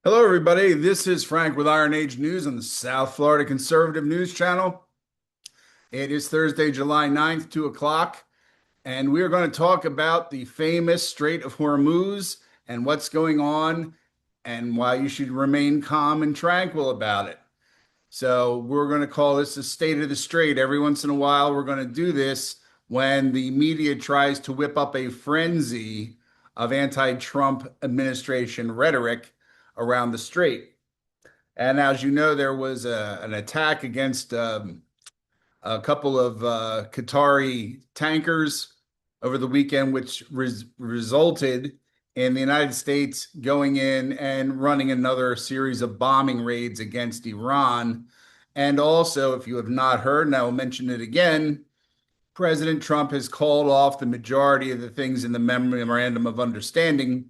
Hello, everybody. This is Frank with Iron Age News on the South Florida Conservative News Channel. It is Thursday, July 9th, 2 o'clock, and we are going to talk about the famous Strait of Hormuz and what's going on and why you should remain calm and tranquil about it. So, we're going to call this the state of the strait. Every once in a while, we're going to do this when the media tries to whip up a frenzy of anti-Trump administration rhetoric around the strait. And as you know, there was an attack against a couple of Qatari tankers over the weekend, which resulted in the United States going in and running another series of bombing raids against Iran. And also, if you have not heard, and I will mention it again, President Trump has called off the majority of the things in the memorandum of understanding,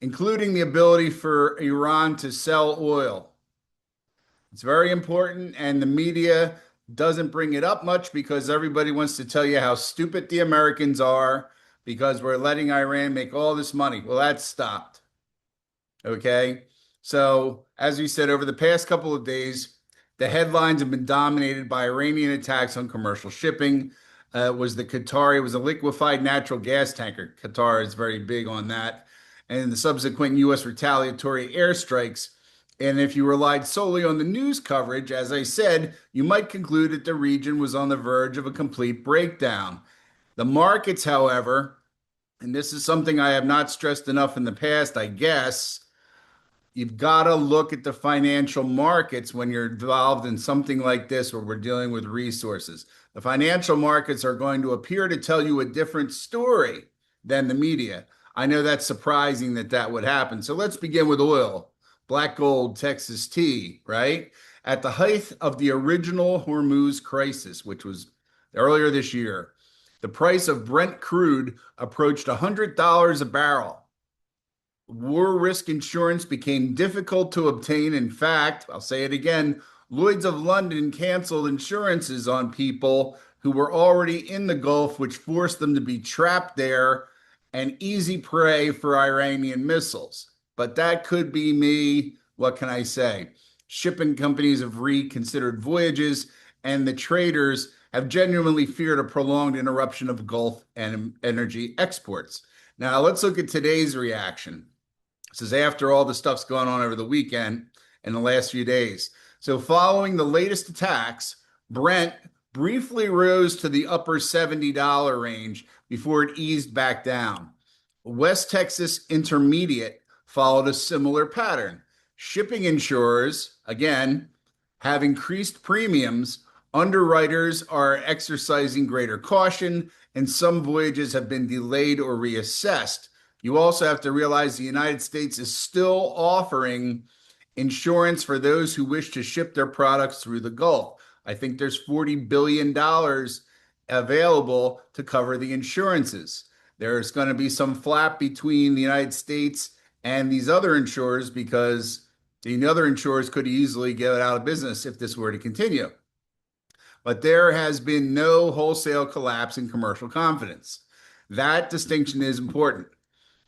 including the ability for Iran to sell oil. It's very important, and the media doesn't bring it up much because everybody wants to tell you how stupid the Americans are because we're letting Iran make all this money. Well, that's stopped. Okay. So, as we said, over the past couple of days, the headlines have been dominated by Iranian attacks on commercial shipping. It was a liquefied natural gas tanker. Qatar is very big on that. And the subsequent U.S. retaliatory airstrikes. And if you relied solely on the news coverage, as I said, you might conclude that the region was on the verge of a complete breakdown. The markets, however, and this is something I have not stressed enough in the past, I guess, you've got to look at the financial markets when you're involved in something like this where we're dealing with resources. The financial markets are going to appear to tell you a different story than the media. I know that's surprising that that would happen. So let's begin with oil. Black gold, Texas tea, right? At the height of the original Hormuz crisis, which was earlier this year, the price of Brent crude approached $100 a barrel. War risk insurance became difficult to obtain. In fact, I'll say it again, Lloyd's of London canceled insurances on people who were already in the Gulf, which forced them to be trapped there and easy prey for Iranian missiles. But that could be me. What can I say? Shipping companies have reconsidered voyages, and the traders have genuinely feared a prolonged interruption of Gulf and energy exports. Now, let's look at today's reaction. This is after all the stuff's gone on over the weekend and the last few days. So, following the latest attacks, Brent briefly rose to the upper $70 range before it eased back down. West Texas Intermediate followed a similar pattern. Shipping insurers, again, have increased premiums. Underwriters are exercising greater caution, and some voyages have been delayed or reassessed. You also have to realize the United States is still offering insurance for those who wish to ship their products through the Gulf. I think there's $40 billion available to cover the insurances. There's going to be some flap between the United States and these other insurers because the other insurers could easily get out of business if this were to continue. But there has been no wholesale collapse in commercial confidence. That distinction is important.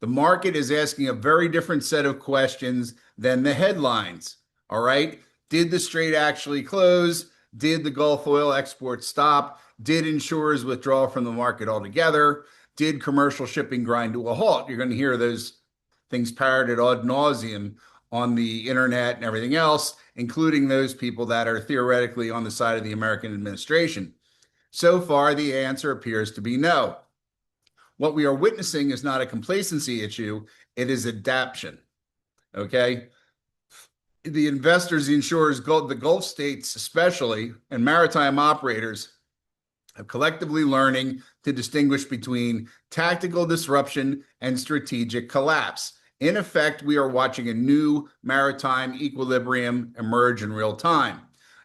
The market is asking a very different set of questions than the headlines. All right. Did the strait actually close? Did the Gulf oil exports stop? Did insurers withdraw from the market altogether? Did commercial shipping grind to a halt? You're going to hear those things parroted ad nauseum on the internet and everything else, including those people that are theoretically on the side of the American administration. So far, the answer appears to be no. What we are witnessing is not a complacency issue, it is adaptation. Okay. The investors, the insurers, the Gulf states especially, and maritime operators are collectively learning to distinguish between tactical disruption and strategic collapse. In effect, we are watching a new maritime equilibrium emerge in real time.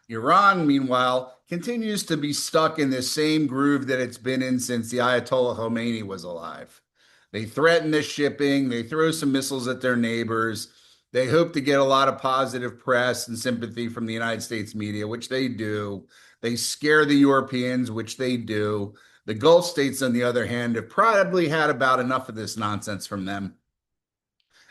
Iran, meanwhile, continues to be stuck in the same groove that it's been in since the Ayatollah Khomeini was alive. They threaten the shipping, they throw some missiles at their neighbors, they hope to get a lot of positive press and sympathy from the United States media, which they do. They scare the Europeans, which they do. The Gulf states, on the other hand, have probably had about enough of this nonsense from them.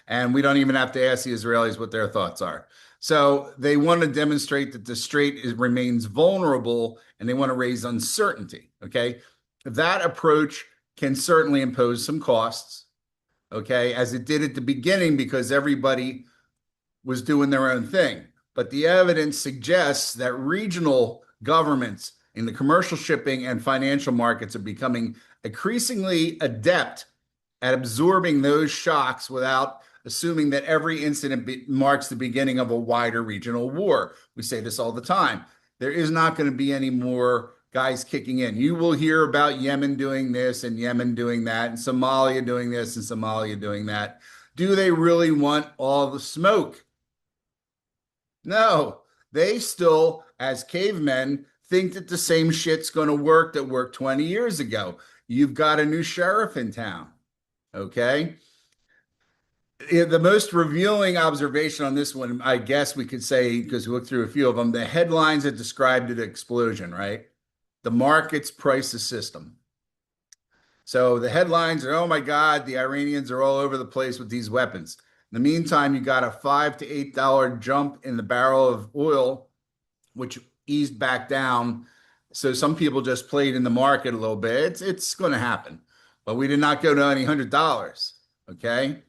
And we don't even have to ask the Israelis what their thoughts are. So they want to demonstrate that the remains vulnerable and they want to raise uncertainty. Okay. That approach can certainly impose some costs. Okay. As it did at the beginning, because everybody was doing their own thing. But the evidence suggests that regional governments in the commercial shipping and financial markets are becoming increasingly adept at absorbing those shocks without assuming that every incident marks the beginning of a wider regional war. We say this all the time. There is not going to be any more guys kicking in. You will hear about Yemen doing this and Yemen doing that, and Somalia doing this and Somalia doing that. Do they really want all the smoke? No, they still, as cavemen, think that the same shit's going to work that worked 20 years ago. You've got a new sheriff in town. Okay. The most revealing observation on this one, I guess we could say, because we looked through a few of them, the headlines that described the explosion, right? The markets price the system. So the headlines are, oh my God, the Iranians are all over the place with these weapons. In the meantime, you got a $5 to $8 jump in the barrel of oil, which eased back down. So some people just played in the market a little bit. It's going to happen, but we did not go to any $100. Okay.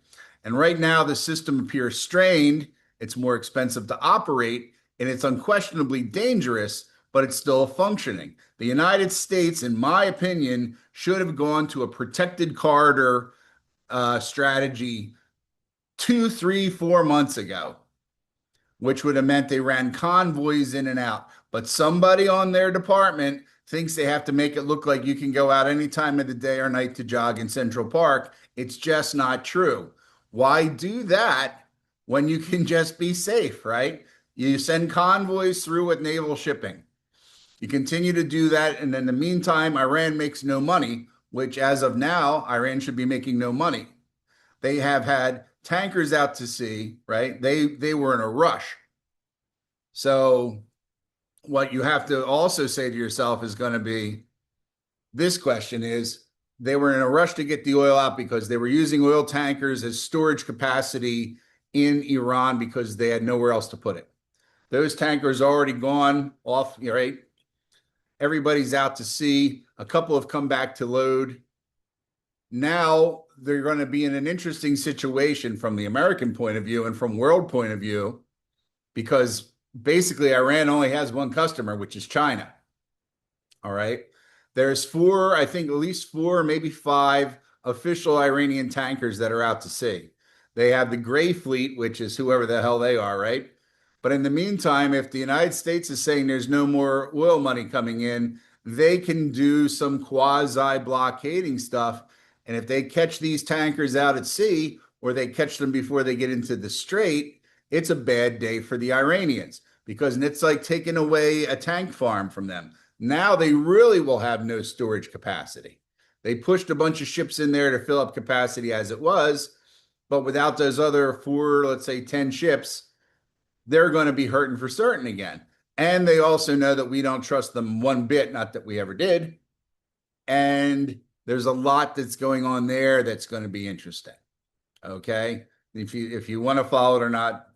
And right now the system appears strained. It's more expensive to operate and it's unquestionably dangerous, but it's still functioning. The United States, in my opinion, should have gone to a protected corridor strategy 2, 3, 4 months ago, which would have meant they ran convoys in and out. But somebody on their department thinks they have to make it look like you can go out any time of the day or night to jog in Central Park. It's just not true. Why do that when you can just be safe, right? You send convoys through with naval shipping. You continue to do that. And in the meantime, Iran makes no money, which as of now, Iran should be making no money. They have had tankers out to sea, right? They were in a rush. So what you have to also say to yourself is going to be this question is they were in a rush to get the oil out because they were using oil tankers as storage capacity in Iran because they had nowhere else to put it. Those tankers already gone off, right? Everybody's out to sea. A couple have come back to load. Now they're going to be in an interesting situation from the American point of view and from world point of view, because basically Iran only has one customer, which is China. All right. There's four, I think at least four, maybe five official Iranian tankers that are out to sea. They have the Gray Fleet, which is whoever the hell they are, right? But in the meantime, if the United States is saying there's no more oil money coming in, they can do some quasi blockading stuff. And if they catch these tankers out at sea or they catch them before they get into the Strait, it's a bad day for the Iranians because it's like taking away a tank farm from them. Now they really will have no storage capacity. They pushed a bunch of ships in there to fill up capacity as it was, but without those other four, let's say 10 ships, they're going to be hurting for certain again. And they also know that we don't trust them one bit, not that we ever did. And there's a lot that's going on there that's going to be interesting. Okay. If you want to follow it or not,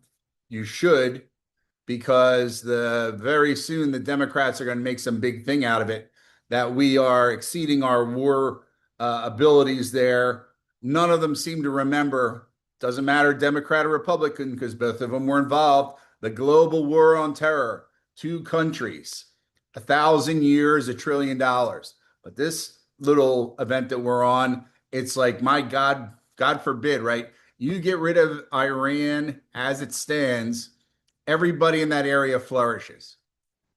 you should, because very soon the Democrats are going to make some big thing out of it that we are exceeding our war abilities there. None of them seem to remember, doesn't matter Democrat or Republican, because both of them were involved, the global war on terror, 2 countries, 1,000 years, $1 trillion. But this little event that we're on, it's like, my God, God forbid, right? You get rid of Iran as it stands, everybody in that area flourishes.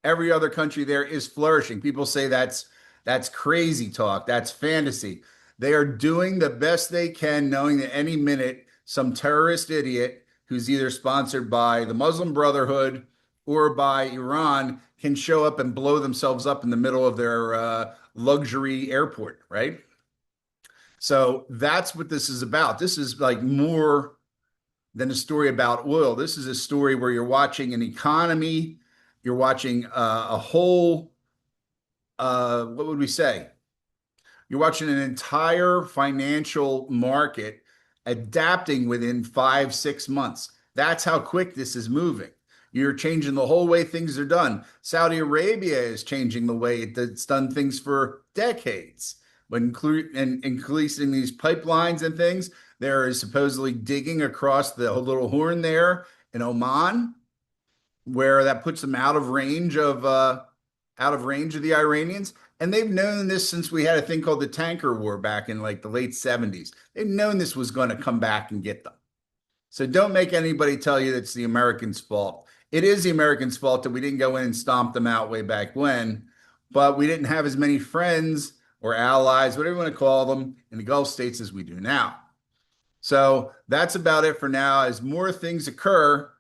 Every other country there is flourishing. People say that's crazy talk. That's fantasy. They are doing the best they can, knowing that any minute some terrorist idiot who's either sponsored by the Muslim Brotherhood or by Iran can show up and blow themselves up in the middle of their luxury airport, right? So that's what this is about. This is like more than a story about oil. This is a story where you're watching an economy, you're watching a whole, what would we say? You're watching an entire financial market adapting within 5, 6 months. That's how quick this is moving. You're changing the whole way things are done. Saudi Arabia is changing the way it's done things for decades. And increasing these pipelines and things, there is supposedly digging across the little horn there in Oman, where that puts them out of range of the Iranians. And they've known this since we had a thing called the tanker war back in like the late 70s. They've known this was going to come back and get them. So don't make anybody tell you it's the Americans' fault. It is the Americans' fault that we didn't go in and stomp them out way back when, but we didn't have as many friends or allies, whatever you want to call them, in the Gulf states as we do now. So that's about it for now. As more things occur,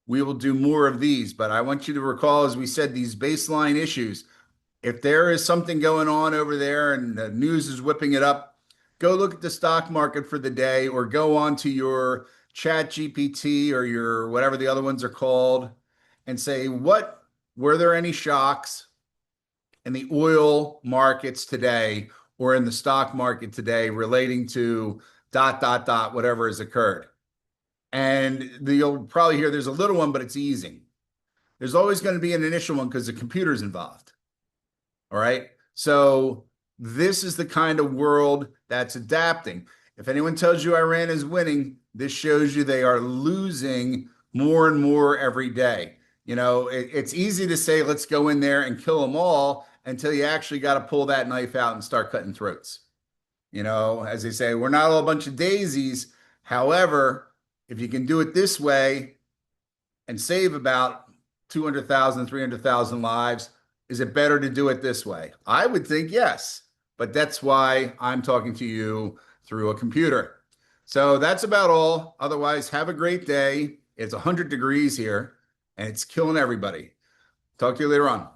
we will do more of these. But I want you to recall, as we said, these baseline issues. If there is something going on over there and the news is whipping it up, go look at the stock market for the day or go on to your Chat GPT or your whatever the other ones are called and say, what were there any shocks in the oil markets today or in the stock market today relating to dot, dot, dot, whatever has occurred? And you'll probably hear there's a little one, but it's easing. There's always going to be an initial one because the computer's involved. All right. So this is the kind of world that's adapting. If anyone tells you Iran is winning, this shows you they are losing more and more every day. It's easy to say, let's go in there and kill them all until you actually got to pull that knife out and start cutting throats. As they say, we're not all a bunch of daisies. However, if you can do it this way and save about 200,000, 300,000 lives, is it better to do it this way? I would think yes, but that's why I'm talking to you through a computer. So that's about all. Otherwise, have a great day. It's 100 degrees here and it's killing everybody. Talk to you later on.